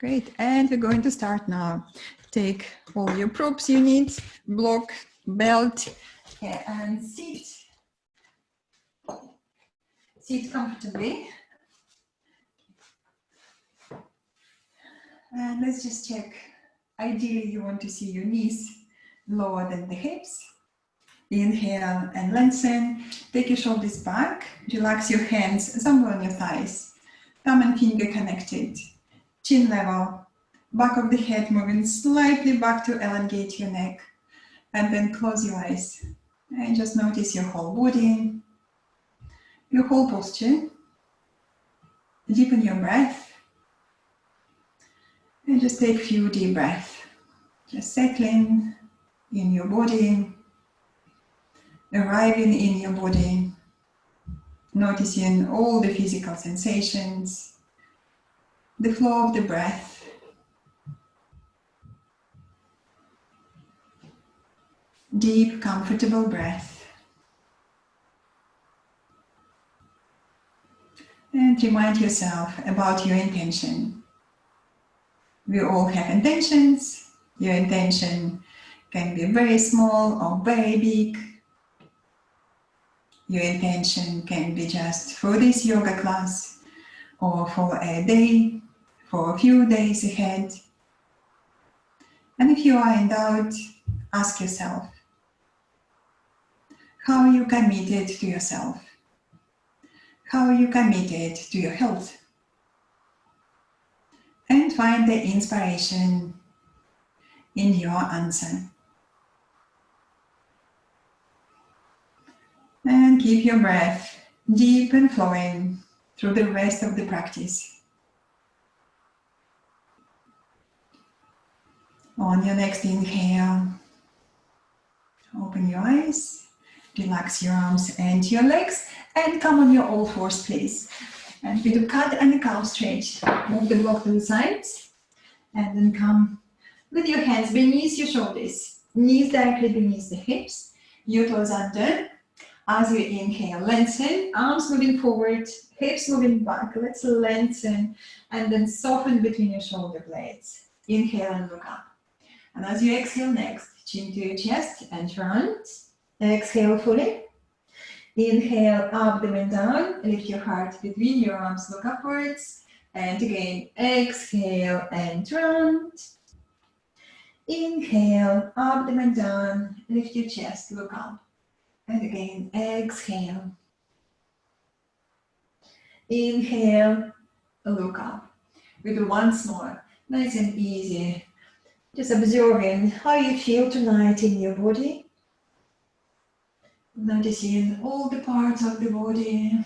Great, and we're going to start now. Take all your props you need, block, belt, and sit. Sit comfortably. And let's just check. Ideally, you want to see your knees lower than the hips. Inhale and lengthen. Take your shoulders back. Relax your hands somewhere on your thighs. Thumb and finger connected. Chin level. Back of the head moving slightly back to elongate your neck. And then close your eyes. And just notice your whole body, your whole posture. Deepen your breath. And just take a few deep breaths. Just settling in your body. Arriving in your body. Noticing all the physical sensations. The flow of the breath. Deep, comfortable breath. And remind yourself about your intention. We all have intentions. Your intention can be very small or very big. Your intention can be just for this yoga class or for a day, for a few days ahead. And if you are in doubt, ask yourself, how are you committed to yourself? How are you committed to your health? And find the inspiration in your answer. And keep your breath deep and flowing through the rest of the practice. On your next inhale, open your eyes. Relax your arms and your legs and come on your all fours, please. And we do cat and a cow stretch. Move the block to the sides and then come with your hands beneath your shoulders. Knees directly beneath the hips. Your toes under. As you inhale, lengthen. Arms moving forward, hips moving back. Let's lengthen and then soften between your shoulder blades. Inhale and look up. And as you exhale next, chin to your chest and front. Exhale fully. Inhale, abdomen down. Lift your heart between your arms, look upwards. And again, exhale and round. Inhale, abdomen down. Lift your chest, look up. And again, exhale. Inhale, look up. We do once more. Nice and easy. Just observing how you feel tonight in your body. Noticing all the parts of the body.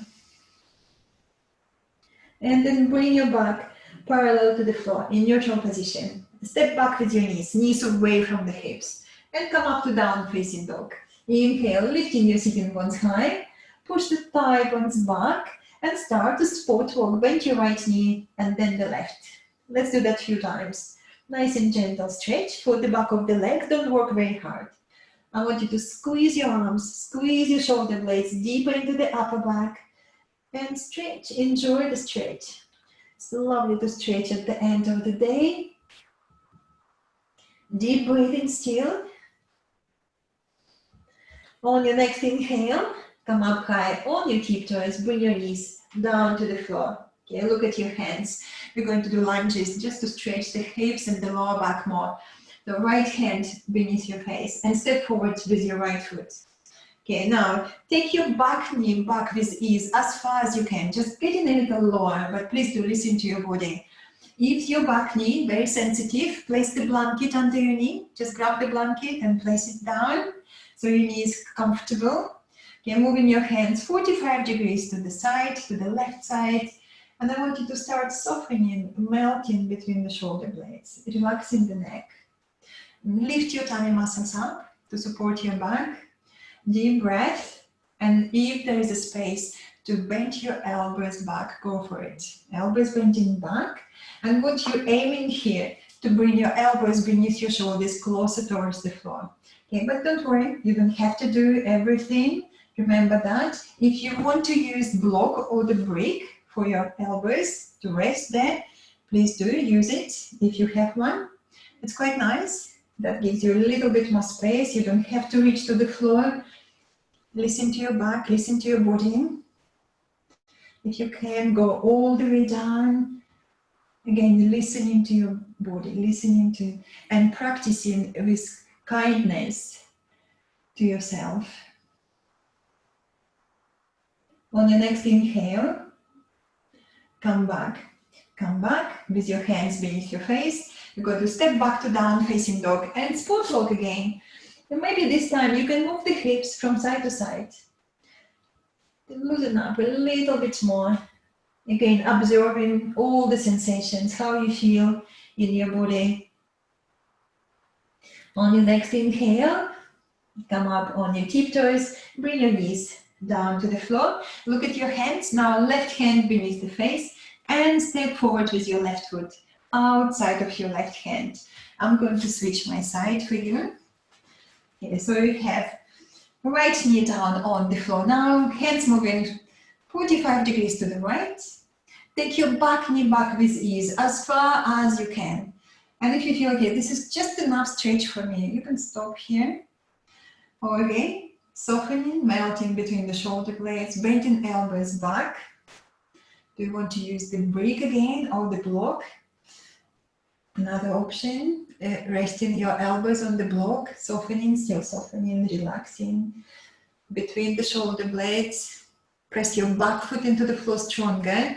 And then bring your back parallel to the floor in neutral position. Step back with your knees away from the hips. And come up to down facing dog. Inhale, lifting your sitting bones high. Push the thigh bones back and start to spot walk. Bend your right knee and then the left. Let's do that a few times. Nice and gentle stretch for the back of the legs. Don't work very hard. I want you to squeeze your arms, squeeze your shoulder blades deeper into the upper back and stretch. Enjoy the stretch. It's lovely to stretch at the end of the day. Deep breathing still. On your next inhale, come up high on your tiptoes, bring your knees down to the floor. Okay, look at your hands. We're going to do lunges just to stretch the hips and the lower back more. The right hand beneath your face and step forward with your right foot. Okay, now take your back knee back with ease as far as you can. Just getting a little lower, but please do listen to your body. If your back knee very sensitive, place the blanket under your knee. Just grab the blanket and place it down so your knee is comfortable. Okay, moving your hands 45 degrees to the side, to the left side. And I want you to start softening, melting between the shoulder blades, relaxing the neck. Lift your tummy muscles up to support your back. Deep breath. And if there is a space to bend your elbows back, go for it. Elbows bending back. And what you're aiming here, to bring your elbows beneath your shoulders closer towards the floor. Okay, but don't worry, you don't have to do everything. Remember that. If you want to use block or the brick for your elbows to rest there, Please do use it if you have one. It's quite nice. That gives you a little bit more space. You don't have to reach to the floor. Listen to your back, listen to your body. If you can, go all the way down. Again, listening to your body, listening to and practicing with kindness to yourself. On your next inhale, come back with your hands beneath your face. You're going to step back to down facing dog and spot walk again. And maybe this time you can move the hips from side to side. Loosen up a little bit more. Again, observing all the sensations, how you feel in your body. On your next inhale, come up on your tiptoes, bring your knees down to the floor. Look at your hands, now left hand beneath the face, and step forward with your left foot outside of your left hand. I'm going to switch my side for you. Okay, so you have right knee down on the floor now, hands moving 45 degrees to the right. Take your back knee back with ease as far as you can. And if you feel, okay, this is just enough stretch for me, you can stop here. Or again, softening, melting between the shoulder blades, bending elbows back. Do you want to use the brick again or the block? Another option, resting your elbows on the block, softening, still softening, relaxing between the shoulder blades. Press your back foot into the floor stronger.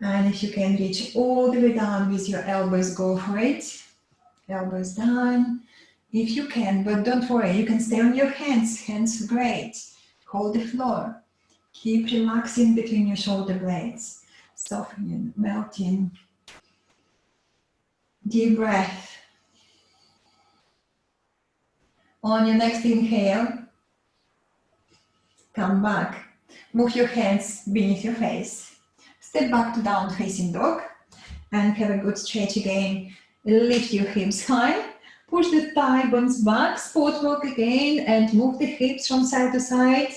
And if you can reach all the way down with your elbows, go for it. Elbows down, if you can, but don't worry, you can stay on your hands. Hands great. Hold the floor. Keep relaxing between your shoulder blades. Softening, melting. Deep breath. On your next inhale, come back. Move your hands beneath your face. Step back to down facing dog and have a good stretch again. Lift your hips high. Push the thigh bones back. Spot walk again and move the hips from side to side.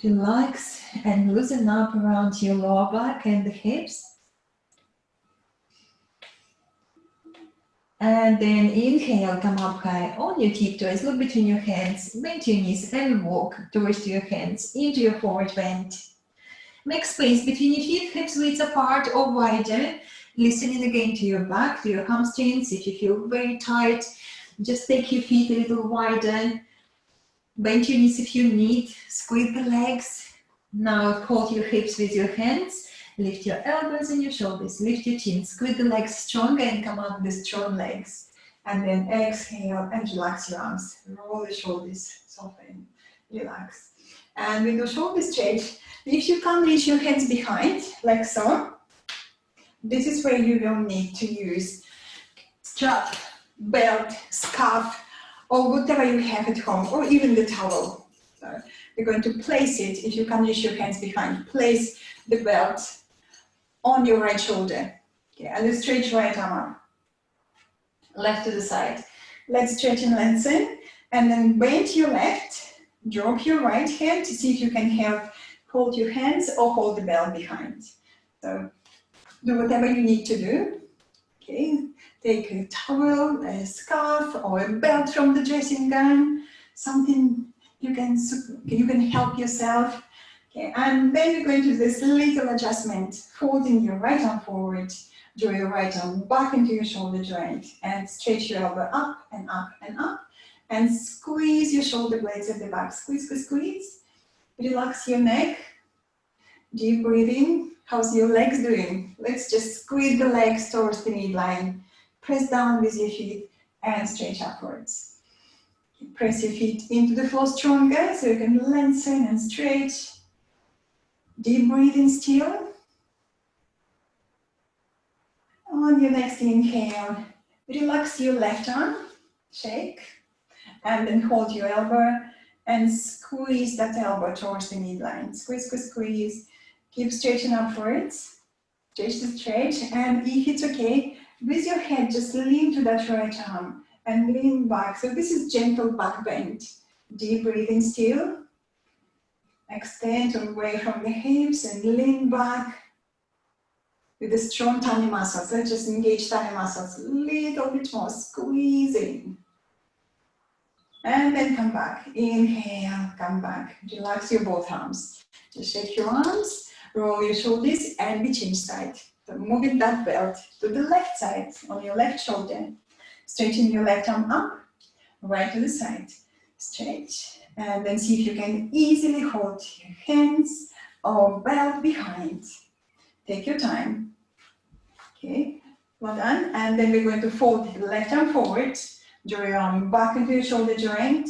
Relax and loosen up around your lower back and the hips. And then inhale, come up high on your tiptoes. Look between your hands. Bend your knees and walk towards your hands into your forward bend. Make space between your feet, hips width apart or wider. Listening again to your back, to your hamstrings. If you feel very tight, just take your feet a little wider. Bend your knees if you need. Squeeze the legs. Now hold your hips with your hands. Lift your elbows and your shoulders. Lift your chin. Squeeze the legs stronger and come up with strong legs. And then exhale and relax your arms. Roll the shoulders, soften, relax. And with the shoulder stretch, if you can't reach your hands behind, like so, this is where you will need to use strap, belt, scarf, or whatever you have at home, or even the towel. So you're going to place it, if you can't reach your hands behind, place the belt on your right shoulder. Okay, and then stretch right arm up, left to the side. Let's stretch and lengthen, and then bend your left, drop your right hand to see if you can hold your hands or hold the belt behind. So do whatever you need to do. Okay, take a towel, a scarf, or a belt from the dressing gown, something you can help yourself. Okay, and then you're going to do this little adjustment, folding your right arm forward, draw your right arm back into your shoulder joint, and stretch your elbow up and up and up, and squeeze your shoulder blades at the back. Squeeze, squeeze, squeeze. Relax your neck. Deep breathing. How's your legs doing? Let's just squeeze the legs towards the midline. Press down with your feet and stretch upwards. Press your feet into the floor stronger so you can lengthen and stretch. Deep breathing still. On your next inhale, relax your left arm, shake, and then hold your elbow and squeeze that elbow towards the midline. Squeeze, squeeze, squeeze. Keep stretching upwards. Stretch the stretch, and if it's okay, with your head, just lean to that right arm and lean back. So this is gentle back bend. Deep breathing still. Extend away from the hips and lean back. with the strong tummy muscles. Let's just engage tummy muscles a little bit more, squeezing. And then come back, inhale, come back, relax your both arms. Just shake your arms, roll your shoulders, and we change side. So moving that belt to the left side on your left shoulder. Straighten your left arm up, right to the side. Stretch, and then see if you can easily hold your hands or belt behind. Take your time. Okay, well done. And then we're going to fold the left arm forward. Draw your arm back into your shoulder joint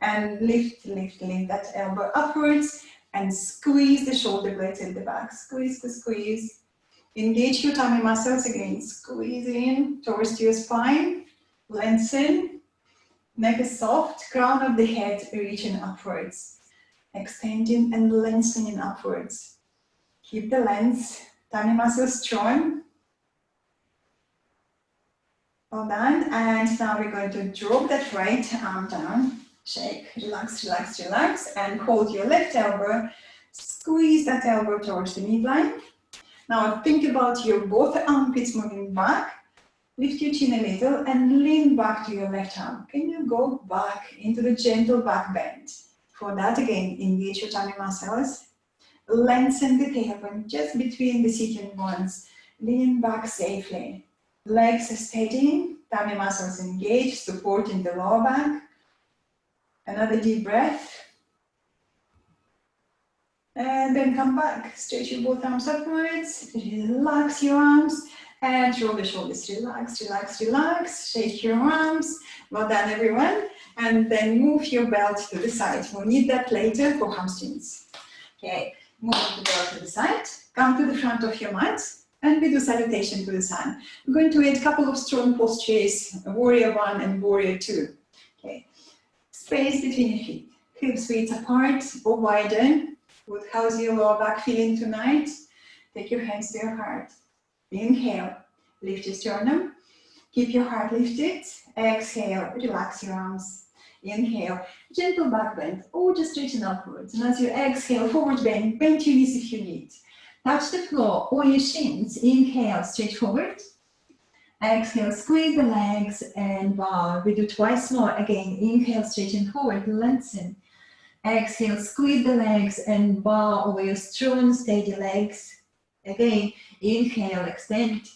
and lift that elbow upwards and squeeze the shoulder blades at the back. Squeeze, squeeze, squeeze. Engage your tummy muscles again. Squeeze in towards your spine. Lengthen. Neck is soft. Crown of the head reaching upwards. Extending and lengthening upwards. Keep the length. Tummy muscles strong. Well done, and now we're going to drop that right arm down, shake, relax, relax, relax, and hold your left elbow, squeeze that elbow towards the midline. Now think about your both armpits moving back, lift your chin a little and lean back to your left arm. Can you go back into the gentle back bend? For that again, engage your tummy muscles, lengthen the tailbone just between the sitting bones, lean back safely. Legs steady, tummy muscles engaged, supporting the lower back. Another deep breath. And then come back, stretch your both arms upwards, relax your arms, and roll the shoulders, relax, relax, relax, shake your arms. Well done everyone. And then move your belt to the side. We'll need that later for hamstrings. Okay, move the belt to the side, come to the front of your mat. And we do salutation to the sun. We're going to add a couple of strong postures, warrior 1 and warrior 2. Okay. Space between your feet. Hips width apart or wider. How's your lower back feeling tonight? Take your hands to your heart. Inhale, lift your sternum. Keep your heart lifted. Exhale, relax your arms. Inhale, gentle back bend or just straighten upwards. And as you exhale, forward bend, bend your knees if you need. Touch the floor or your shins. Inhale, straight forward. Exhale, squeeze the legs and bow. We do twice more. Again, inhale, straighten forward, lengthen. Exhale, squeeze the legs and bow over your strong, steady legs. Again, inhale, extend.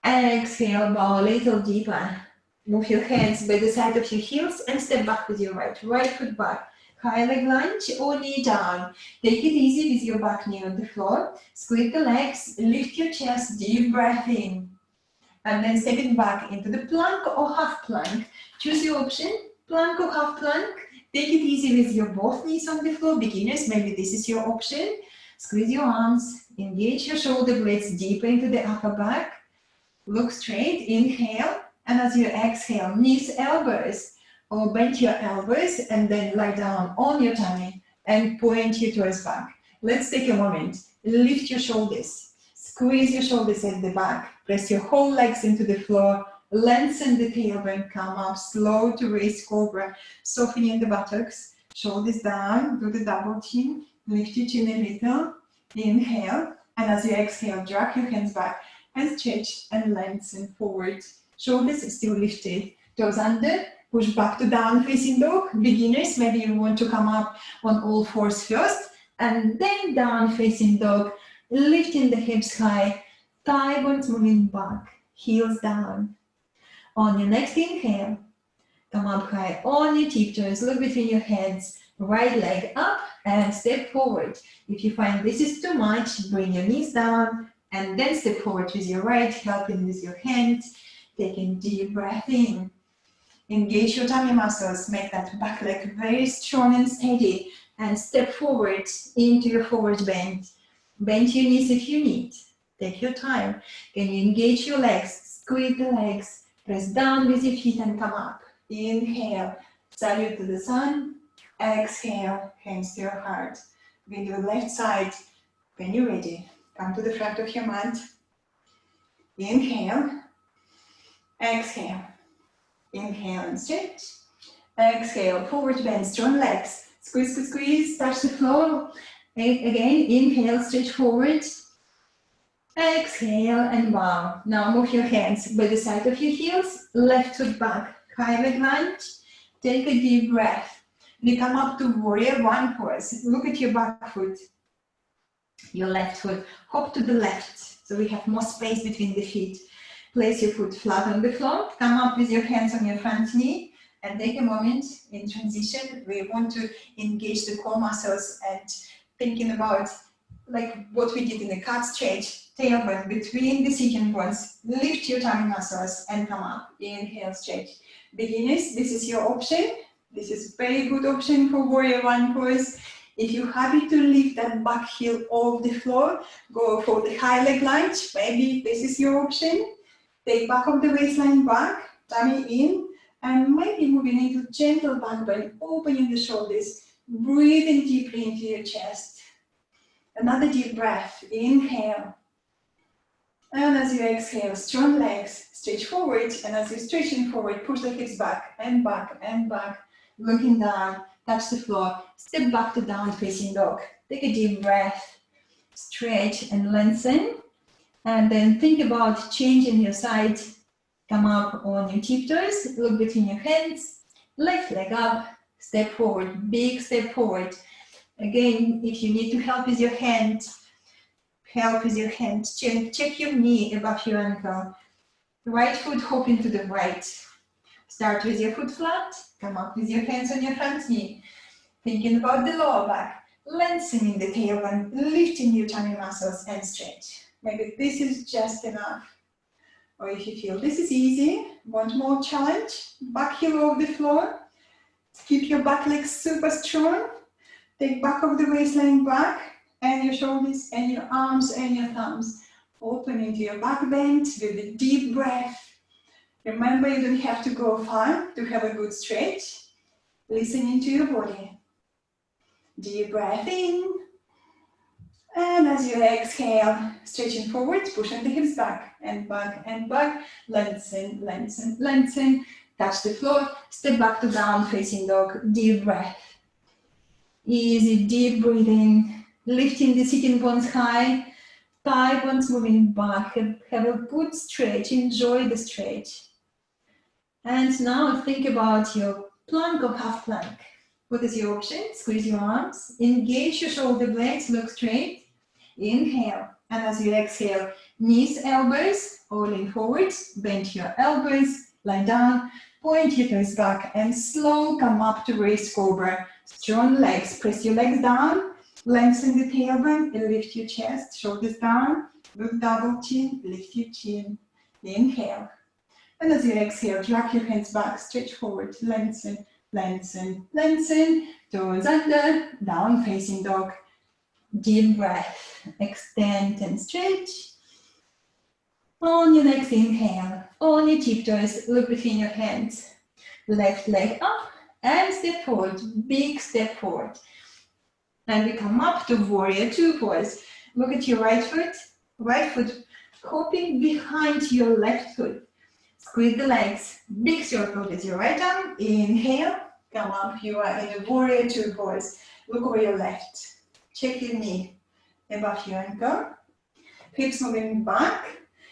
Exhale, bow a little deeper. Move your hands by the side of your heels and step back with your right foot back. High leg lunge or knee down. Take it easy with your back knee on the floor. Squeeze the legs, lift your chest, deep breath in. And then stepping back into the plank or half plank. Choose your option, plank or half plank. Take it easy with your both knees on the floor. Beginners, maybe this is your option. Squeeze your arms, engage your shoulder blades deeper into the upper back. Look straight, inhale. And as you exhale, knees, elbows. Or bend your elbows and then lie down on your tummy and point your toes back. Let's take a moment. Lift your shoulders. Squeeze your shoulders at the back. Press your whole legs into the floor. Lengthen the tailbone. Come up slow to raise cobra. Softening the buttocks. Shoulders down. Do the double chin. Lift your chin a little. Inhale. And as you exhale, drag your hands back and stretch and lengthen forward. Shoulders still lifted. Toes under. Push back to down facing dog. Beginners, maybe you want to come up on all fours first and then down facing dog, lifting the hips high, thigh bones moving back, heels down. On your next inhale, come up high on your tiptoes, look between your hands, right leg up and step forward. If you find this is too much, bring your knees down and then step forward with your right, helping with your hands, taking deep breath in. Engage your tummy muscles, make that back leg very strong and steady, and step forward into your forward bend. Bend your knees if you need. Take your time. Can you engage your legs, squeeze the legs, press down with your feet and come up. Inhale, salute to the sun. Exhale, hands to your heart. With your left side, when you're ready, come to the front of your mat. Inhale, exhale. Inhale and stretch. Exhale, forward bend, strong legs. Squeeze, squeeze, squeeze, touch the floor. Again, inhale, stretch forward. Exhale and bow. Now move your hands by the side of your heels, left foot back, high leg lunge. Take a deep breath. We come up to warrior one pose. Look at your back foot, your left foot. Hop to the left, so we have more space between the feet. Place your foot flat on the floor. Come up with your hands on your front knee and take a moment in transition. We want to engage the core muscles and thinking about like what we did in the cat stretch. Tailbone between the sitting bones. Lift your tummy muscles and come up. Inhale, stretch. Beginners, this is your option. This is a very good option for warrior one pose. If you're happy to lift that back heel off the floor, go for the high leg lunge. Maybe this is your option. Take back of the waistline back, tummy in, and maybe moving into gentle back bend, opening the shoulders, breathing deeply into your chest. Another deep breath, inhale. And as you exhale, strong legs, stretch forward, and as you're stretching forward, push the hips back and back and back, looking down, touch the floor, step back to down facing dog. Take a deep breath, stretch and lengthen. And then think about changing your side. Come up on your tiptoes, look between your hands, left leg up, step forward, big step forward. Again, if you need to help with your hand, check your knee above your ankle. Right foot hop into the right. Start with your foot flat, come up with your hands on your front knee. Thinking about the lower back, lengthening the tailbone, lifting your tummy muscles and stretch. Maybe this is just enough. Or if you feel this is easy, want more challenge, back heel off the floor. Keep your back legs super strong. Take back of the waistline back and your shoulders and your arms and your thumbs. Open into your back bend with a deep breath. Remember, you don't have to go far to have a good stretch. Listen into your body. Deep breath in. And as you exhale, stretching forward, pushing the hips back and back and back. Lengthen, lengthen, lengthen. Touch the floor. Step back to down facing dog. Deep breath. Easy, deep breathing. Lifting the sitting bones high. Thigh bones moving back. Have a good stretch. Enjoy the stretch. And now think about your plank or half plank. What is your option? Squeeze your arms. Engage your shoulder blades. Look straight. Inhale. And as you exhale, knees, elbows, all lean forward. Bend your elbows. Lie down. Point your toes back. And slow come up to raised cobra. Strong legs. Press your legs down. Lengthen the tailbone. And lift your chest. Shoulders down. Look double chin. Lift your chin. Inhale. And as you exhale, drag your hands back. Stretch forward. Lengthen. Lengthen, lengthen, toes under, down facing dog. Deep breath, extend and stretch. On your next inhale, on your tiptoes, look between your hands. Left leg up and step forward, big step forward. And we come up to warrior two pose. Look at your right foot hopping behind your left foot. Squeeze the legs, big circle with your right arm. Inhale, come up, you are in a warrior two pose. Look over your left. Check your knee above your ankle. Hips moving back.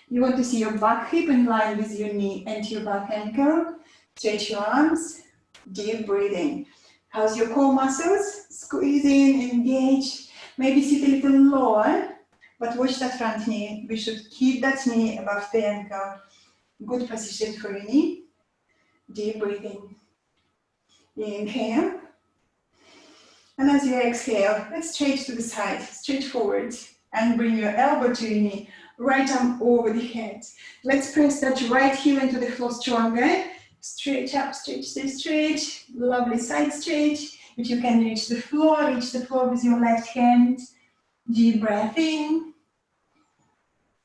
You want to see your back hip in line with your knee and your back ankle. Stretch your arms, deep breathing. How's your core muscles? Squeeze in, engage. Maybe sit a little lower, but watch that front knee. We should keep that knee above the ankle. Good position for your knee. Deep breathing. Inhale. And as you exhale, let's stretch to the side, stretch forward, and bring your elbow to your knee. Right arm over the head. Let's press that right heel into the floor stronger. Stretch up, stretch, stretch. Lovely side stretch. If you can reach the floor with your left hand. Deep breath in.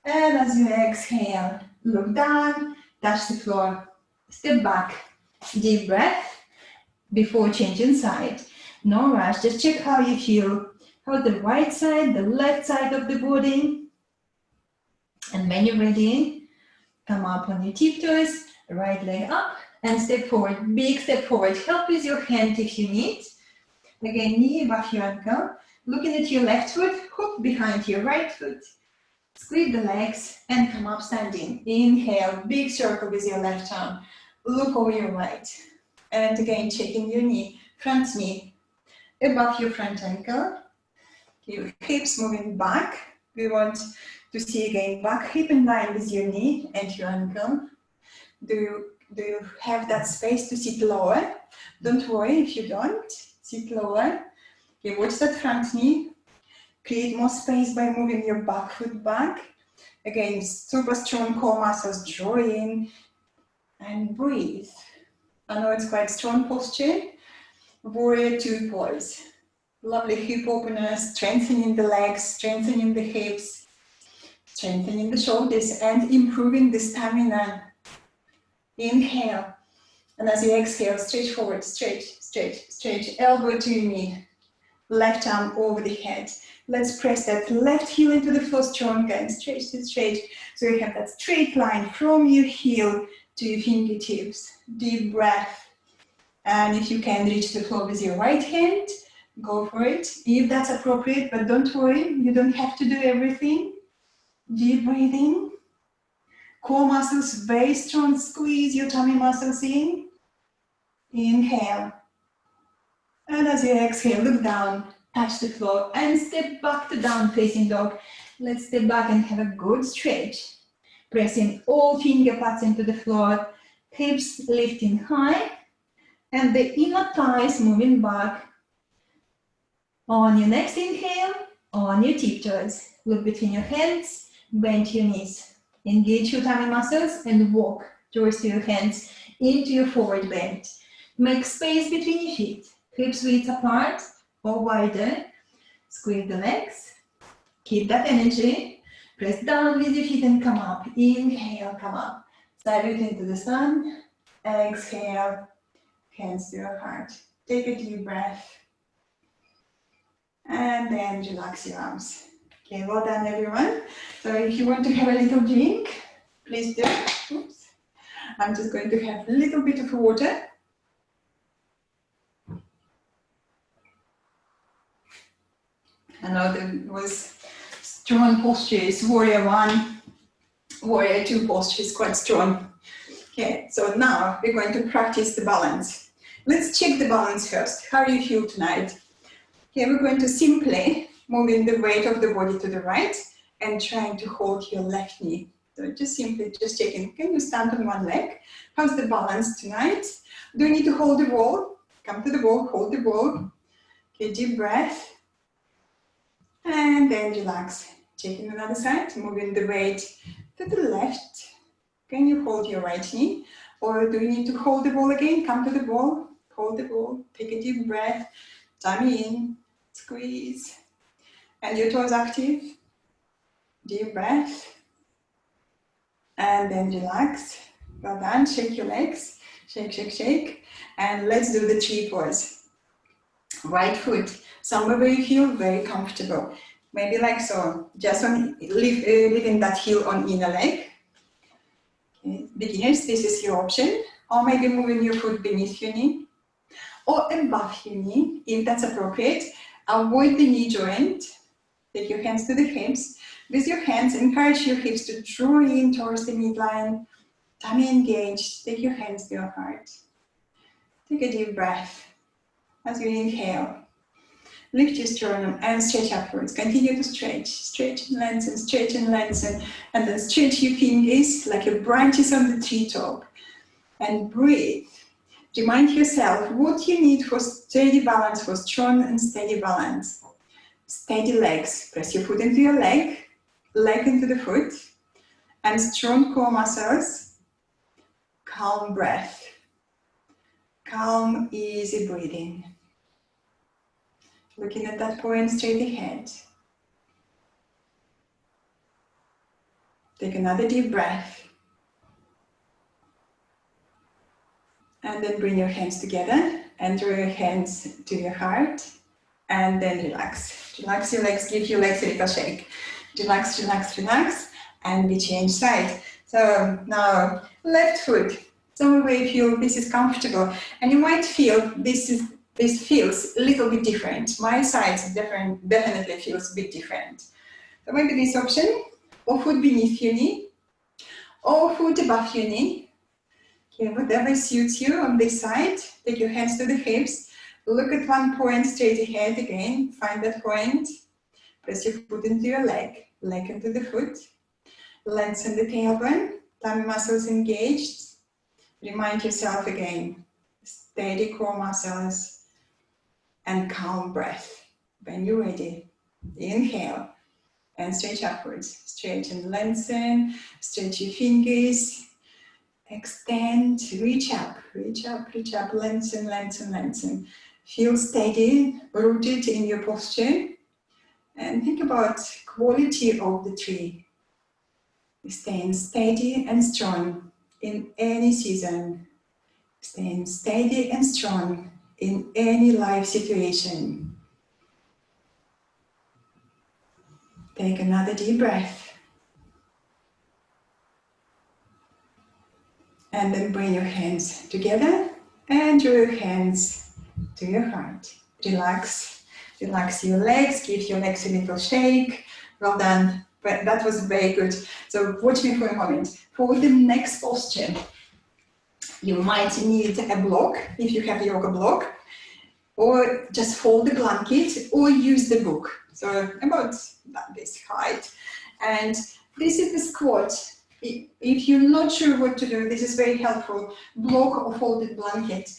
And as you exhale, look down, touch the floor, step back, deep breath before changing side. No rush, just check how you feel. How the right side, the left side of the body. And when you're ready, come up on your tiptoes, right leg up and step forward, big step forward. Help with your hand if you need. Again, knee above your ankle. Looking at your left foot, hook behind your right foot. Squeeze the legs and come up standing. Inhale, big circle with your left arm. Look over your right. And again, checking your knee, front knee, above your front ankle. Your hips moving back. We want to see again back hip in line with your knee and your ankle. Do you have that space to sit lower? Don't worry if you don't. Sit lower. Okay, watch that front knee. Create more space by moving your back foot back. Again, super strong core muscles. Draw in and breathe. I know it's quite strong posture. Warrior two pose. Lovely hip opener, strengthening the legs, strengthening the hips, strengthening the shoulders, and improving the stamina. Inhale. And as you exhale, stretch forward, stretch, stretch, stretch. Elbow to your knee. Left arm over the head. Let's press that left heel into the floor stronger and stretch to stretch. So you have that straight line from your heel to your fingertips. Deep breath. And if you can reach the floor with your right hand, go for it, if that's appropriate, but don't worry, you don't have to do everything. Deep breathing. Core muscles very strong, squeeze your tummy muscles in. Inhale. And as you exhale, look down, touch the floor, and step back to down facing dog. Let's step back and have a good stretch. Pressing all finger pads into the floor, hips lifting high, and the inner thighs moving back. On your next inhale, on your tiptoes, look between your hands, bend your knees. Engage your tummy muscles and walk towards your hands into your forward bend. Make space between your feet, hips width apart or wider. Squeeze the legs, keep that energy. Press down with your feet and come up. Inhale, come up. Salute into the sun. Exhale, hands to your heart. Take a deep breath. And then relax your arms. Okay, well done everyone. So if you want to have a little drink, please do. Oops. I'm just going to have a little bit of water. I know there was strong postures, warrior one, warrior two posture is quite strong. Okay, so now we're going to practice the balance. Let's check the balance first. How do you feel tonight? Okay, we're going to simply moving the weight of the body to the right and trying to hold your left knee. So just simply just checking, can you stand on one leg? How's the balance tonight? Do you need to hold the wall? Come to the wall, hold the wall. Okay, deep breath. And then relax. Checking another side, moving the weight to the left. Can you hold your right knee? Or do you need to hold the ball again? Come to the ball, hold the ball, take a deep breath, tummy in, squeeze. And your toes active. Deep breath. And then relax. Well done. Shake your legs. Shake, shake, shake. And let's do the tree pose. Right foot. Somewhere where you feel very comfortable. Maybe like so. Just on leaving that heel on inner leg. Okay. Beginners, this is your option. Or maybe moving your foot beneath your knee. Or above your knee, if that's appropriate. Avoid the knee joint. Take your hands to the hips. With your hands, encourage your hips to draw in towards the midline. Tummy engaged. Take your hands to your heart. Take a deep breath. As you inhale, lift your sternum and stretch upwards. Continue to stretch. Stretch and lengthen, stretch and lengthen. And then stretch your fingers like your branches on the treetop. And breathe. Remind yourself what you need for steady balance, for strong and steady balance. Steady legs. Press your foot into your leg into the foot, and strong core muscles. Calm breath. Calm, easy breathing. Looking at that point straight ahead. Take another deep breath. And then bring your hands together and draw your hands to your heart. And then relax. Relax your legs, give your legs a little shake. Relax, relax, relax. And we change side. So now left foot. Somewhere where you feel this is comfortable. And you might feel this feels a little bit different. My side definitely feels a bit different. So maybe this option, or foot beneath your knee, or foot above your knee. Okay, whatever suits you on this side. Take your hands to the hips. Look at one point straight ahead again. Find that point. Press your foot into your leg into the foot. Lengthen the tailbone. Tummy muscles engaged. Remind yourself again. Steady core muscles and calm breath. When you're ready, inhale and stretch upwards. Stretch and lengthen. Stretch your fingers. Extend, reach up, lengthen, lengthen, lengthen. Feel steady, rooted in your posture. And think about quality of the tree. Staying steady and strong in any season. Staying steady and strong in any life situation. Take another deep breath. And then bring your hands together and draw your hands to your heart. Relax, relax your legs, give your legs a little shake. Well done, that was very good. So watch me for a moment. For the next posture, you might need a block, if you have a yoga block, or just fold the blanket or use the book. So about this height. And this is the squat. If you're not sure what to do, this is very helpful. Block or folded blanket.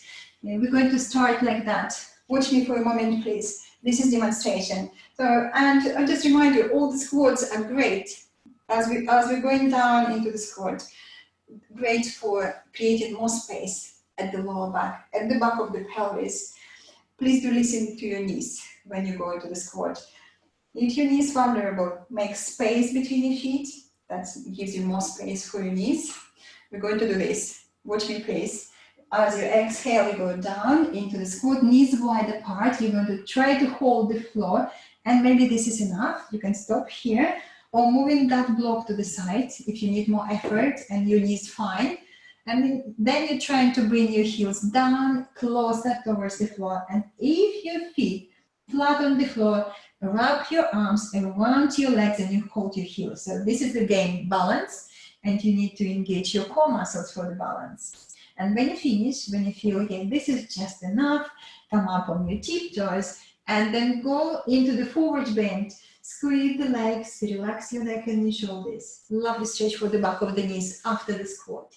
We're going to start like that. Watch me for a moment, please. This is demonstration. So, and I'll just remind you, all the squats are great as we're going down into the squat. Great for creating more space at the lower back, at the back of the pelvis. Please do listen to your knees when you go into the squat. If your knee is vulnerable, make space between your feet. That gives you more space for your knees. We're going to do this. Watch me, please. As you exhale, you go down into the squat, knees wide apart. You're going to try to hold the floor, and maybe this is enough. You can stop here, or moving that block to the side if you need more effort and your knee is fine. And then you're trying to bring your heels down, closer towards the floor. And if your feet flat on the floor, wrap your arms around your legs and you hold your heels. So this is again balance, and you need to engage your core muscles for the balance. And when you finish, when you feel again, this is just enough, come up on your tiptoes and then go into the forward bend. Squeeze the legs, relax your neck and your shoulders. Lovely stretch for the back of the knees after the squat.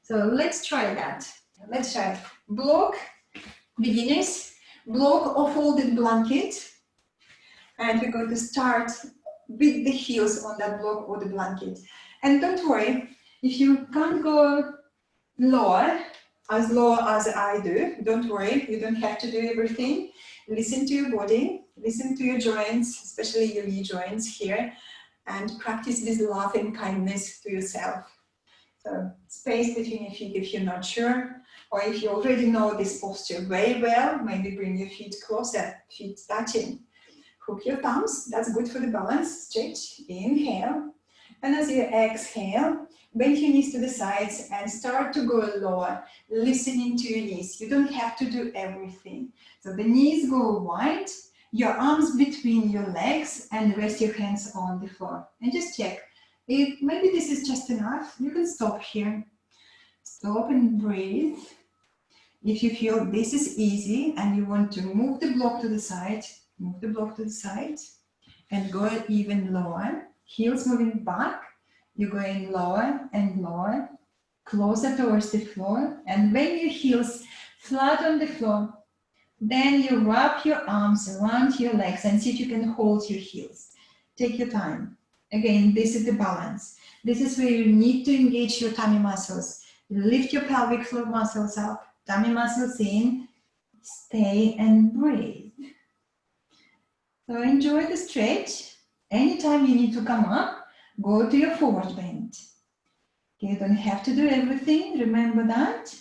So let's try that. Let's try block, beginners, block or folded blanket. And we're going to start with the heels on that block or the blanket. And don't worry, if you can't go low as I do, don't worry, you don't have to do everything. Listen to your body, listen to your joints, especially your knee joints here, and practice this love and kindness to yourself. So space between your feet if you're not sure, or if you already know this posture very well, maybe bring your feet closer, feet touching. Hook your thumbs, that's good for the balance. Stretch, inhale. And as you exhale, bend your knees to the sides and start to go lower, listening to your knees. You don't have to do everything. So the knees go wide, your arms between your legs, and rest your hands on the floor. And just check. If maybe this is just enough, you can stop here. Stop and breathe. If you feel this is easy and you want to move the block to the side, move the block to the side and go even lower. Heels moving back, you're going lower and lower, closer towards the floor. And when your heels flat on the floor, then you wrap your arms around your legs and see if you can hold your heels. Take your time. Again, this is the balance. This is where you need to engage your tummy muscles. Lift your pelvic floor muscles up, tummy muscles in, stay and breathe. So enjoy the stretch. Anytime you need to come up, go to your forward bend. Okay, you don't have to do everything, remember that.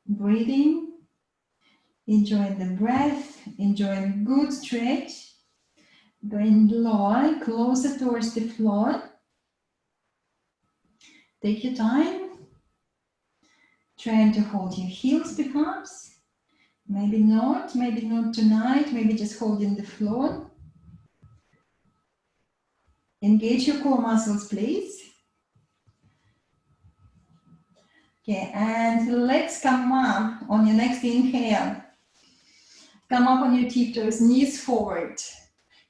Breathing, enjoying the breath, enjoying good stretch. Going lower, closer towards the floor. Take your time. Trying to hold your heels perhaps. Maybe not tonight, maybe just holding the floor. Engage your core muscles, please. Okay, and legs come up on your next inhale. Come up on your tiptoes, knees forward.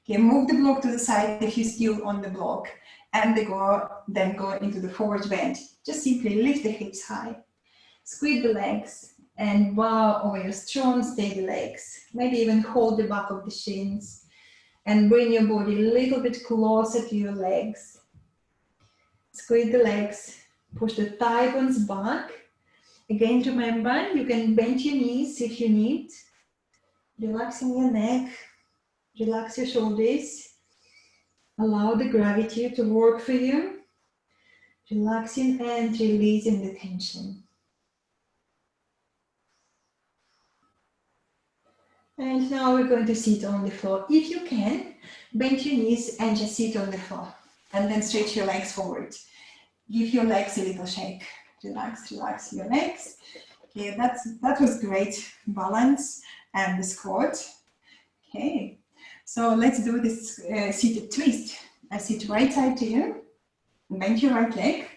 Okay, move the block to the side if you're still on the block. And then go into the forward bend. Just simply lift the hips high. Squeeze the legs and bow over your strong, steady legs. Maybe even hold the back of the shins. And bring your body a little bit closer to your legs. Squeeze the legs. Push the thigh bones back. Again, remember, you can bend your knees if you need. Relaxing your neck. Relax your shoulders. Allow the gravity to work for you. Relaxing and releasing the tension. And now we're going to sit on the floor. If you can, bend your knees and just sit on the floor. And then stretch your legs forward. Give your legs a little shake. Relax, relax your legs. Okay, that was great balance and the squat. Okay, so let's do this seated twist. I sit right side to you, bend your right leg,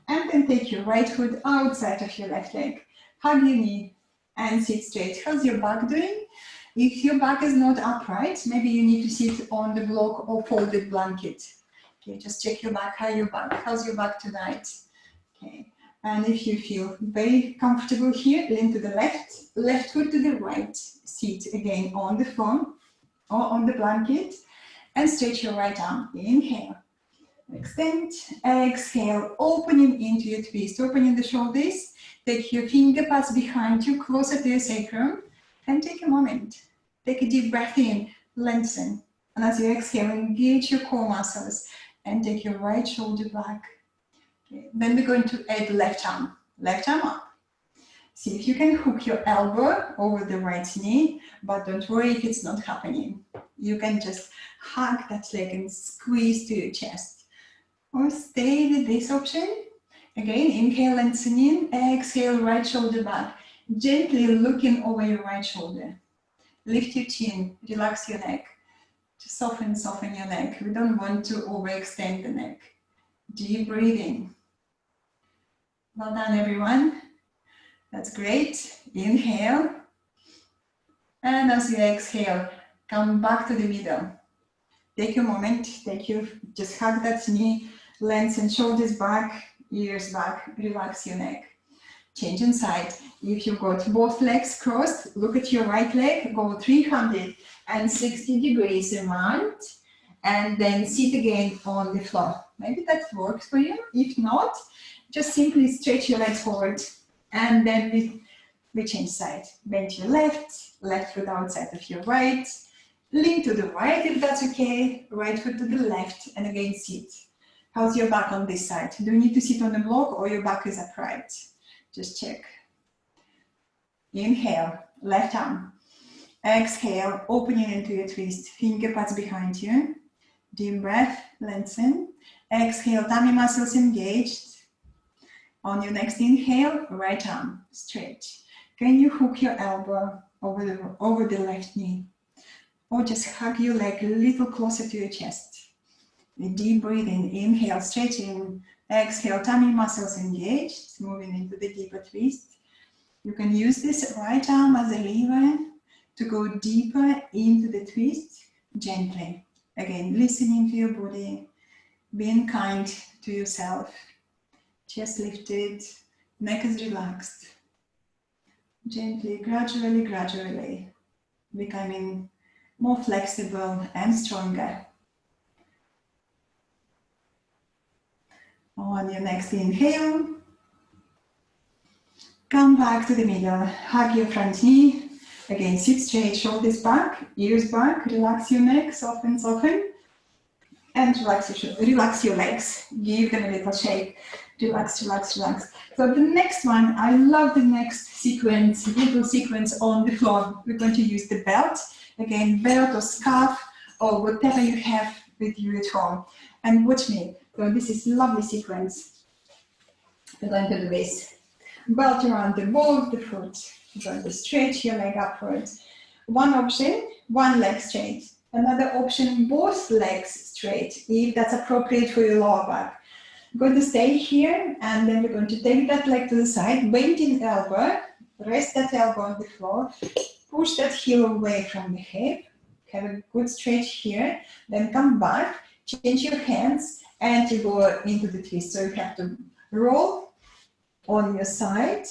and then take your right foot outside of your left leg. Hug your knee and sit straight. How's your back doing? If your back is not upright, maybe you need to sit on the block or folded blanket. Okay, just check your back. How's your back tonight? Okay, and if you feel very comfortable here, lean to the left foot to the right. Sit again on the floor or on the blanket and stretch your right arm. Inhale, extend, exhale, opening into your twist, opening the shoulders. Take your finger pads behind you, closer to your sacrum, and take a moment. Take a deep breath in, lengthen. And as you exhale, engage your core muscles and take your right shoulder back. Okay. Then we're going to add left arm up. See if you can hook your elbow over the right knee, but don't worry if it's not happening. You can just hug that leg and squeeze to your chest. Or stay with this option. Again, inhale, lengthening, exhale, right shoulder back. Gently looking over your right shoulder. Lift your chin, relax your neck. Just soften your neck. We don't want to overextend the neck. Deep breathing. Well done, everyone. That's great. Inhale. And as you exhale, come back to the middle. Take a moment, just hug that knee, lengthen shoulders back, ears back, relax your neck. Change inside. If you've got both legs crossed, look at your right leg, go 360 degrees around, and then sit again on the floor. Maybe that works for you. If not, just simply stretch your legs forward, and then we change side. Bend your left foot outside of your right, lean to the right if that's okay, right foot to the left, and again sit. How's your back on this side? Do you need to sit on the block or your back is upright? Just check. Inhale, left arm. Exhale, opening into your twist, finger pads behind you. Deep breath, lengthen. Exhale, tummy muscles engaged. On your next inhale, right arm, stretch. Can you hook your elbow over the left knee? Or just hug your leg a little closer to your chest. A deep breathing, inhale, stretching. Exhale, tummy muscles engaged, moving into the deeper twist. You can use this right arm as a lever to go deeper into the twist, gently. Again, listening to your body, being kind to yourself. Chest lifted, neck is relaxed. Gently, gradually, becoming more flexible and stronger. On your next inhale, come back to the middle, hug your front knee. Again, sit straight, shoulders back, ears back, relax your neck, soften. And relax your legs. Give them a little shake. Relax. So the next one, I love the next little sequence on the floor. We're going to use the belt. Again, belt or scarf or whatever you have with you at home. And watch me. So this is a lovely sequence. We're going to do this. Belt around the ball of the foot. You're going to stretch your leg upwards. One option, one leg straight. Another option, both legs straight, if that's appropriate for your lower back. I'm going to stay here, and then we're going to take that leg to the side, bending elbow, rest that elbow on the floor, push that heel away from the hip, have a good stretch here, then come back, change your hands, and you go into the twist. So you have to roll on your side,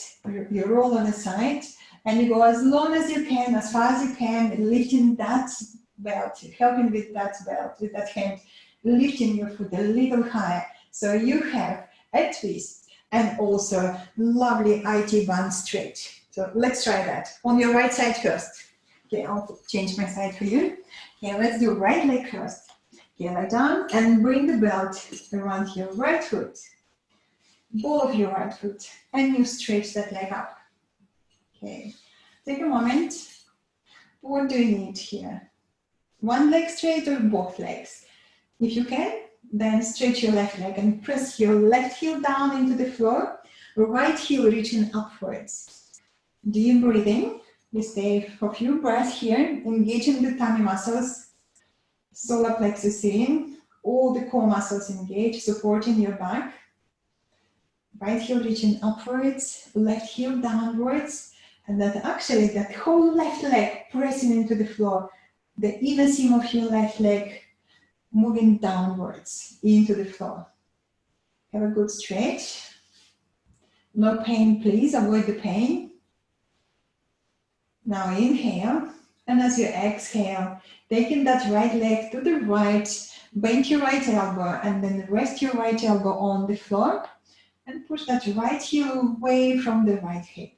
you roll on the side, and you go as long as you can, as far as you can, lifting that belt, helping with that belt, with that hand, lifting your foot a little higher. So you have a twist and also lovely IT band stretch. So let's try that. On your right side first. Okay, I'll change my side for you. Okay, let's do right leg first. Okay, lie down and bring the belt around your right foot, ball of your right foot, and you stretch that leg up. Okay, take a moment. What do you need here? One leg straight or both legs? If you can, then stretch your left leg and press your left heel down into the floor, right heel reaching upwards. Deep breathing. We stay for a few breaths here, engaging the tummy muscles, solar plexus in, all the core muscles engaged, supporting your back. Right heel reaching upwards, left heel downwards, and that actually that whole left leg pressing into the floor, the inner seam of your left leg moving downwards into the floor. Have a good stretch. No pain, please, avoid the pain. Now inhale, and as you exhale, taking that right leg to the right, bend your right elbow, and then rest your right elbow on the floor, and push that right heel away from the right hip.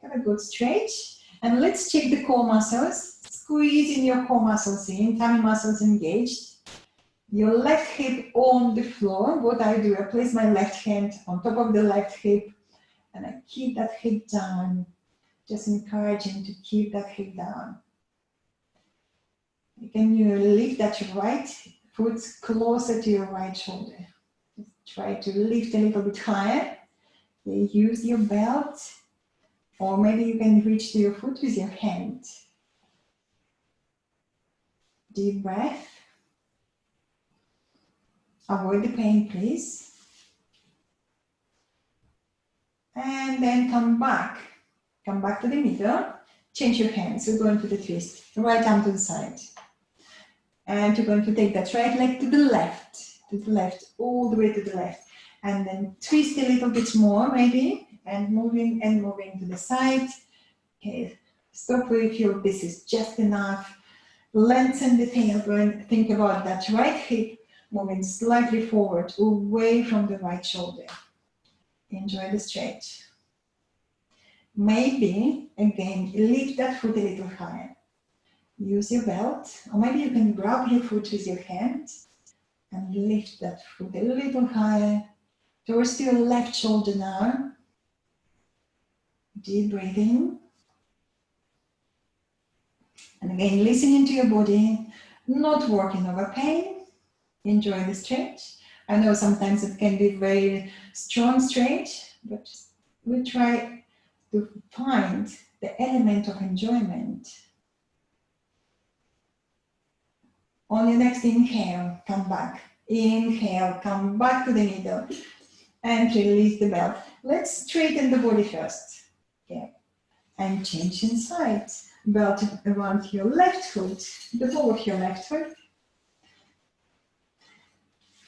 Have a good stretch, and let's check the core muscles. Squeezing your core muscles in, tummy muscles engaged. Your left hip on the floor. What I do, I place my left hand on top of the left hip, and I keep that hip down. Just encouraging to keep that hip down. Can you lift that right foot closer to your right shoulder? Just try to lift a little bit higher. Use your belt, or maybe you can reach to your foot with your hand. Deep breath. Avoid the pain, please. And then come back. Come back to the middle, change your hands, we're going to the twist, right arm to the side. And you're going to take that right leg to the left, all the way to the left. And then twist a little bit more maybe, and moving to the side. Okay, stop where you feel this is just enough. Lengthen the tailbone, think about that right hip moving slightly forward, away from the right shoulder. Enjoy the stretch. Maybe, again, lift that foot a little higher. Use your belt, or maybe you can grab your foot with your hand and lift that foot a little higher towards your left shoulder now. Deep breathing. And again, listening to your body, not working over pain. Enjoy the stretch. I know sometimes it can be very strong stretch, but we try to find the element of enjoyment. On your next inhale, come back. Inhale, come back to the middle and release the belt. Let's straighten the body first. Okay. And change inside. Belt around your left foot, the ball of your left foot.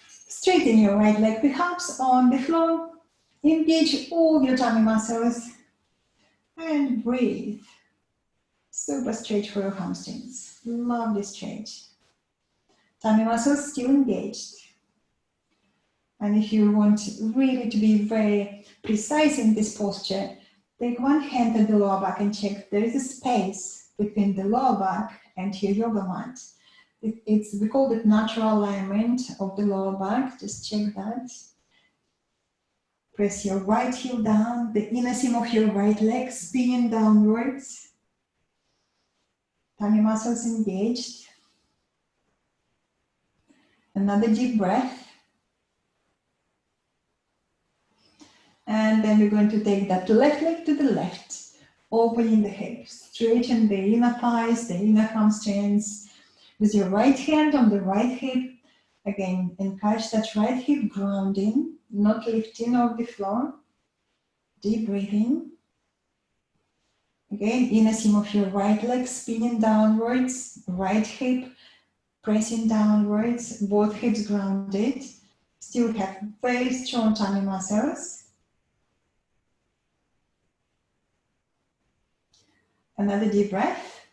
Straighten your right leg perhaps on the floor. Engage all your tummy muscles. And breathe. Super stretch for your hamstrings. Lovely stretch. Tummy muscles still engaged. And if you want really to be very precise in this posture, take one hand at the lower back and check there is a space between the lower back and your yoga mat. We call it natural alignment of the lower back. Just check that. Press your right heel down, the inner seam of your right leg spinning downwards. Tummy muscles engaged. Another deep breath. And then we're going to take that left leg to the left, opening the hips, straighten the inner thighs, the inner hamstrings. With your right hand on the right hip, Again, encourage that right hip grounding, not lifting off the floor. Deep breathing. Again, inner seam of your right leg spinning downwards, right hip pressing downwards, both hips grounded. Still have very strong tummy muscles. Another deep breath.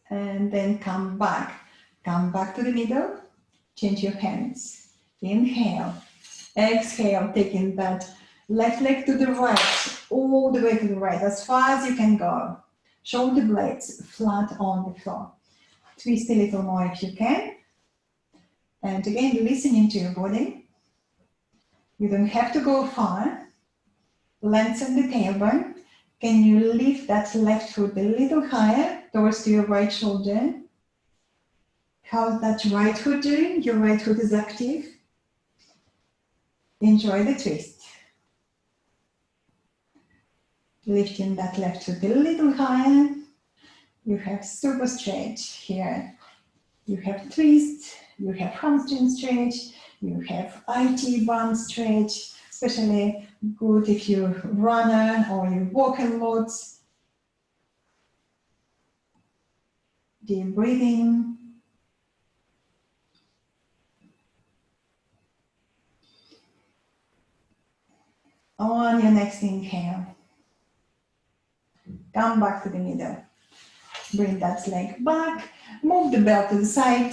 And then come back. Come back to the middle. Change your hands. Inhale. Exhale, taking that left leg to the right, all the way to the right, as far as you can go. Shoulder blades flat on the floor. Twist a little more if you can. And again, listening to your body. You don't have to go far. Lengthen the tailbone. Can you lift that left foot a little higher towards your right shoulder? How's that right foot doing? Your right foot is active. Enjoy the twist. Lifting that left foot a little higher. You have super stretch here. You have twist, you have hamstring stretch, you have IT band stretch, especially good if you're a runner or you walk a lot. Deep breathing. On your next inhale, come back to the middle. Bring that leg back, move the belt to the side,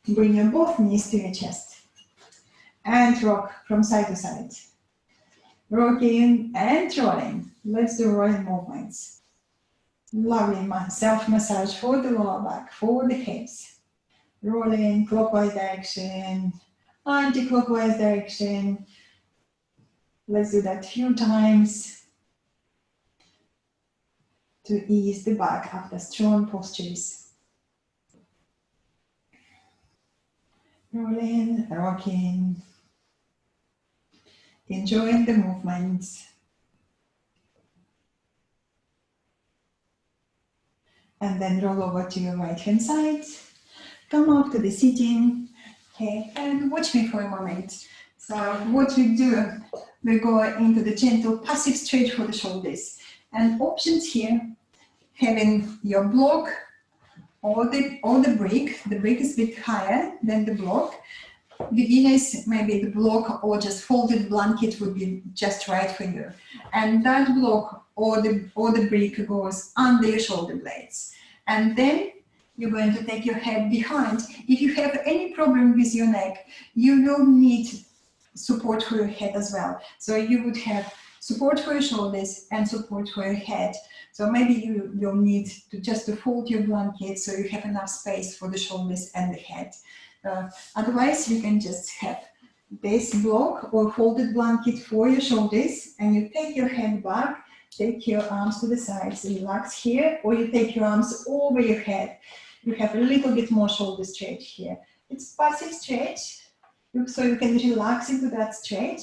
bring your both knees to your chest, and rock from side to side. Rocking and rolling. Let's do rolling movements. Lovely self-massage for the lower back, for the hips. Rolling clockwise direction, anti-clockwise direction. Let's do that a few times to ease the back after strong postures. Rolling, rocking, enjoying the movements. And then roll over to your right hand side. Come up to the sitting, okay, and watch me for a moment. So what we do, we go into the gentle passive stretch for the shoulders. And options here, having your block or the brick. The brick is a bit higher than the block. Beginners, maybe the block or just folded blanket would be just right for you. And that block or the brick goes under your shoulder blades. And then you're going to take your head behind. If you have any problem with your neck, you will need support for your head as well. So you would have support for your shoulders and support for your head. So maybe you'll need to fold your blanket so you have enough space for the shoulders and the head. Otherwise, you can just have this block or folded blanket for your shoulders, and you take your head back, take your arms to the sides, relax here, or you take your arms over your head. You have a little bit more shoulder stretch here. It's passive stretch, so you can relax into that stretch.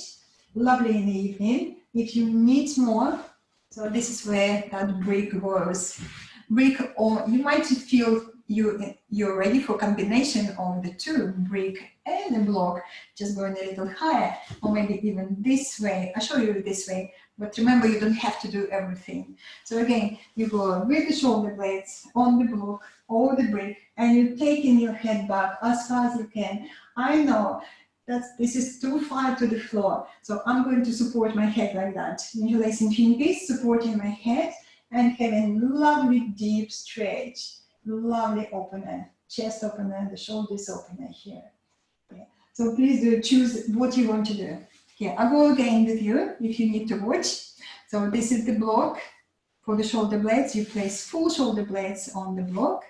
Lovely in the evening. If you need more, so this is where that brick goes. Brick, or you might feel you're ready for combination of the two, brick and a block, just going a little higher, or maybe even this way. I'll show you this way, but remember, you don't have to do everything. So again, you go with the shoulder blades on the block or the brick, and you're taking your head back as far as you can. I know that this is too far to the floor, so I'm going to support my head like that. Interlacing fingers, supporting my head, and having lovely deep stretch. Lovely opener, chest opener, the shoulders opener here. Okay. So please do choose what you want to do. Here, I'll go again with you if you need to watch. So this is the block for the shoulder blades. You place full shoulder blades on the block.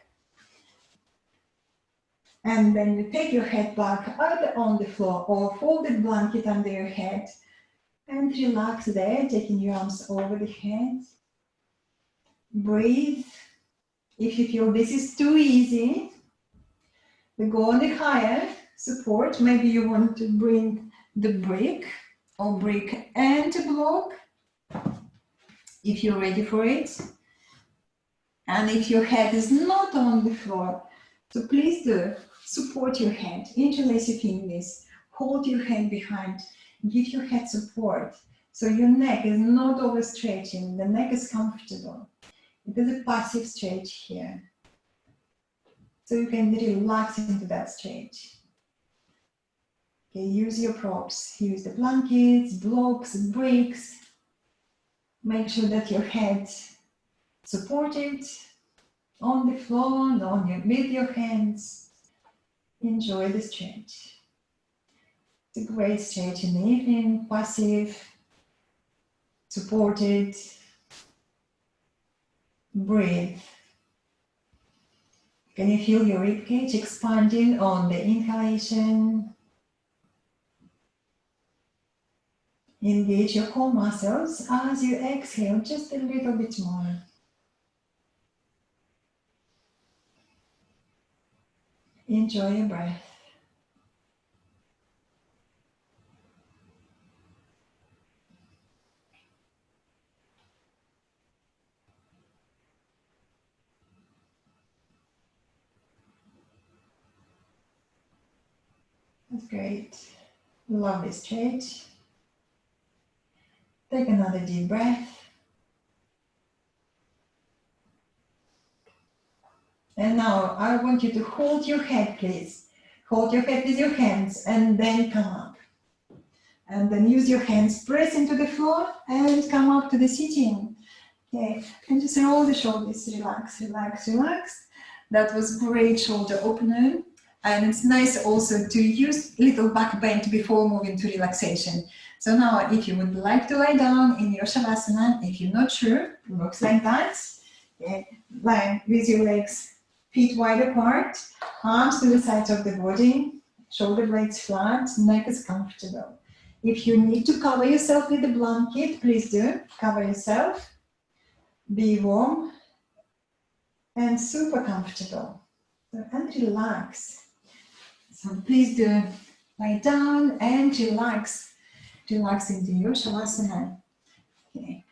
And then you take your head back either on the floor or folded blanket under your head. And relax there, taking your arms over the head. Breathe. If you feel this is too easy, we go on the higher support. Maybe you want to bring the brick or brick and a block, if you're ready for it. And if your head is not on the floor, So please do support your head, interlace your fingers, hold your head behind, give your head support. So your neck is not overstretching, the neck is comfortable. It is a passive stretch here. So you can relax into that stretch. Okay, use your props, use the blankets, blocks, bricks. Make sure that your head supported on the floor, with your hands. Enjoy the stretch. It's a great stretch in the evening, passive, supported. Breathe. Can you feel your ribcage expanding on the inhalation? Engage your core muscles as you exhale just a little bit more. Enjoy your breath. That's great. Lovely stretch. Take another deep breath. And now I want you to hold your head, please. Hold your head with your hands and then come up. And then use your hands, press into the floor and come up to the sitting. Okay, and just roll the shoulders, relax, relax, relax. That was great shoulder opener. And it's nice also to use little back bend before moving to relaxation. So now if you would like to lie down in your Shavasana, if you're not sure, it looks like that. Okay. Lie with your legs, feet wide apart, arms to the sides of the body, shoulder blades flat, neck is comfortable. If you need to cover yourself with a blanket, please do. Cover yourself. Be warm and super comfortable. So, and relax. So please do lie down and relax. Relax into your Shavasana. Okay.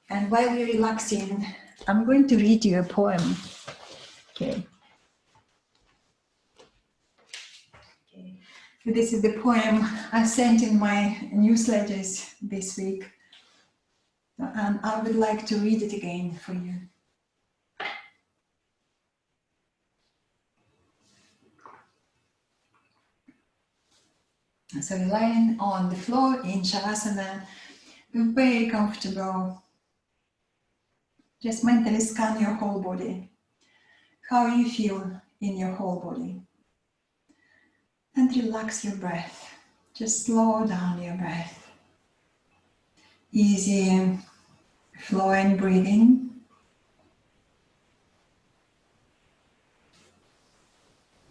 And while we're relaxing, I'm going to read you a poem. Okay. Okay. This is the poem I sent in my newsletters this week. And I would like to read it again for you. So you're lying on the floor in Shavasana, very comfortable. Just mentally scan your whole body. How you feel in your whole body. And relax your breath. Just slow down your breath. Easy flowing breathing.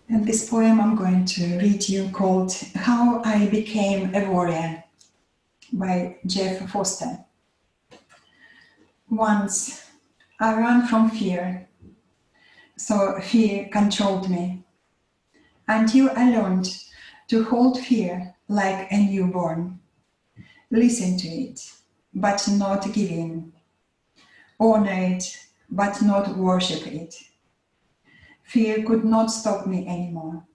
And this poem I'm going to read you called How I Became a Warrior by Jeff Foster. Once I ran from fear, so fear controlled me, until I learned to hold fear like a newborn. Listen to it, but not give in. Honor it, but not worship it. Fear could not stop me anymore.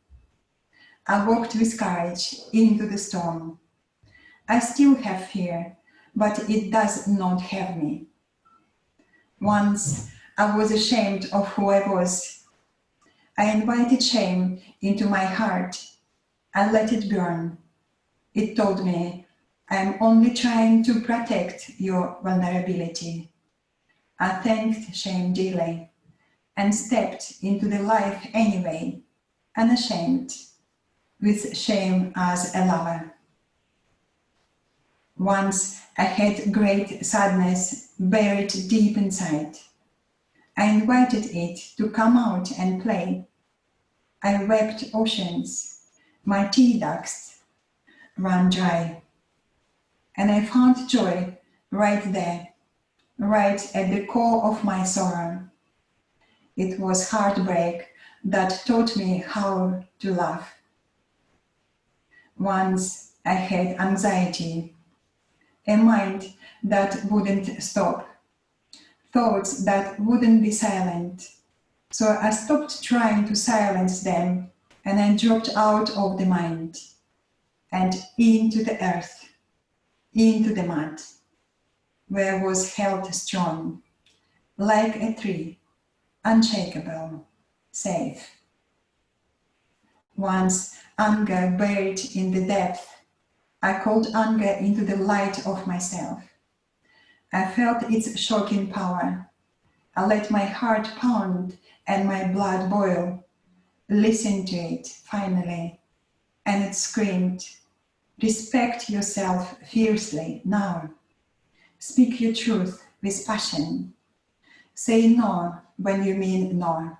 I walked with courage into the storm. I still have fear, but it does not have me. Once I was ashamed of who I was. I invited shame into my heart. I let it burn. It told me, I'm only trying to protect your vulnerability. I thanked shame dearly and stepped into the life anyway, unashamed, with shame as a lover. Once I had great sadness buried deep inside. I invited it to come out and play. I wept oceans, my tear ducts ran dry. And I found joy right there, right at the core of my sorrow. It was heartbreak that taught me how to love. Once I had anxiety, a mind that wouldn't stop, thoughts that wouldn't be silent. So I stopped trying to silence them, and I dropped out of the mind and into the earth, into the mud, where I was held strong, like a tree, unshakable, safe. Once anger buried in the depth, I called anger into the light of myself. I felt its shocking power. I let my heart pound and my blood boil. Listened to it, finally, and it screamed, "Respect yourself fiercely now. Speak your truth with passion. Say no when you mean no.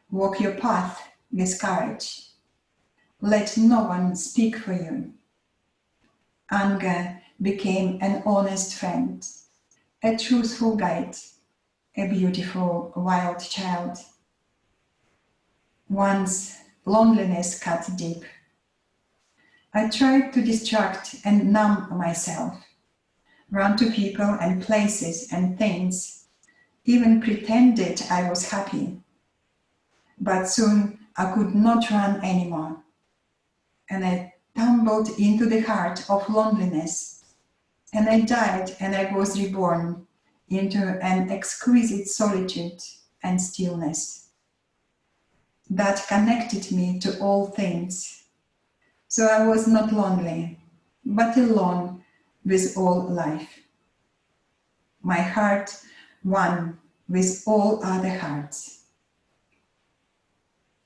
Walk your path with courage. Let no one speak for you." Anger became an honest friend, a truthful guide, a beautiful wild child. Once loneliness cut deep. I tried to distract and numb myself, run to people and places and things, even pretended I was happy. But soon I could not run anymore, and I tumbled into the heart of loneliness, and I died and I was reborn into an exquisite solitude and stillness that connected me to all things. So I was not lonely, but alone with all life. My heart one with all other hearts.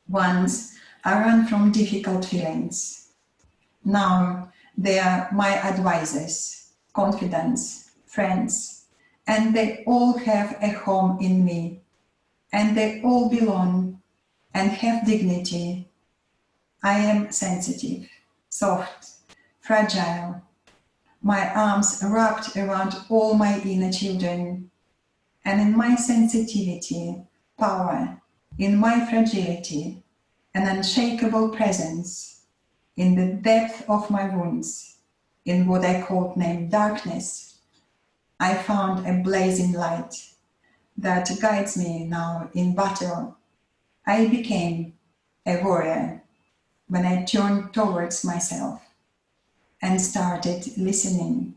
Once I ran from difficult feelings. Now they are my advisors, confidants, friends, and they all have a home in me, and they all belong and have dignity. I am sensitive, soft, fragile. My arms wrapped around all my inner children, and in my sensitivity, power, in my fragility, an unshakable presence, in the depth of my wounds, in what I called named darkness, I found a blazing light that guides me now in battle. I became a warrior when I turned towards myself and started listening.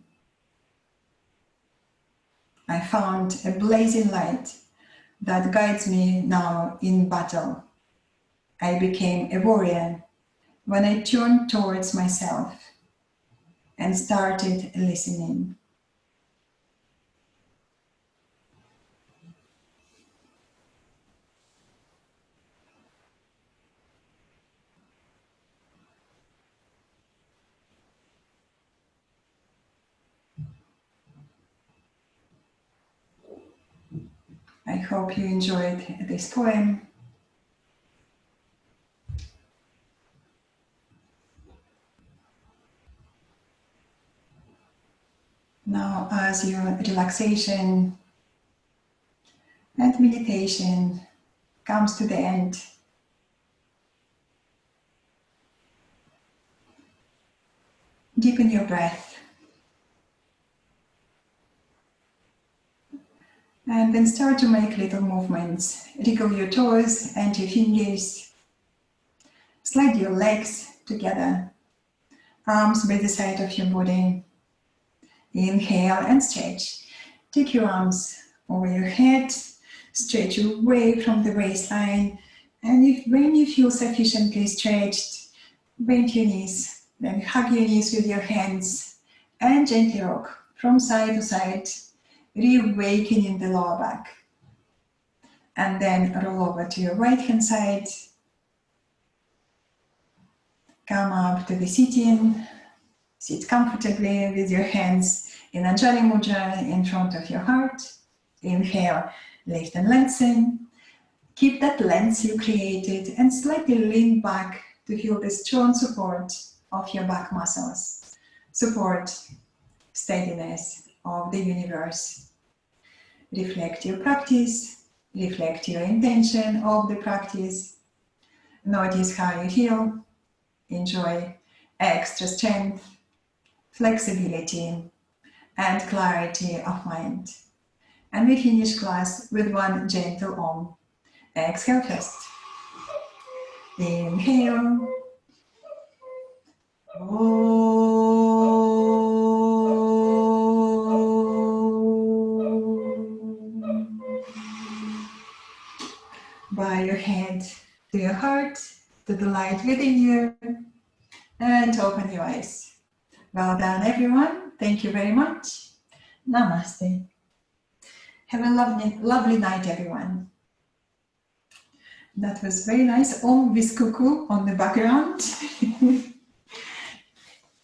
I found a blazing light that guides me now in battle. I became a warrior when I turned towards myself and started listening. I hope you enjoyed this poem. Now, as your relaxation and meditation comes to the end, deepen your breath and then start to make little movements. Wriggle your toes and your fingers. Slide your legs together, arms by the side of your body. Inhale and stretch. Take your arms over your head, stretch away from the waistline, and when you feel sufficiently stretched, bend your knees, then hug your knees with your hands and gently rock from side to side, reawakening the lower back. And then roll over to your right hand side. Come up to the sitting. Sit comfortably with your hands in Anjali Mudra in front of your heart. Inhale, lift and lengthen. Keep that length you created and slightly lean back to feel the strong support of your back muscles. Support, steadiness of the universe. Reflect your practice, reflect your intention of the practice. Notice how you feel. Enjoy extra strength, flexibility, and clarity of mind. And we finish class with one gentle Om. Exhale first. Inhale. Bow your head to your heart, to the light within you, and open your eyes. Well done, everyone. Thank you very much. Namaste. Have a lovely night, everyone. That was very nice. Om with cuckoo on the background.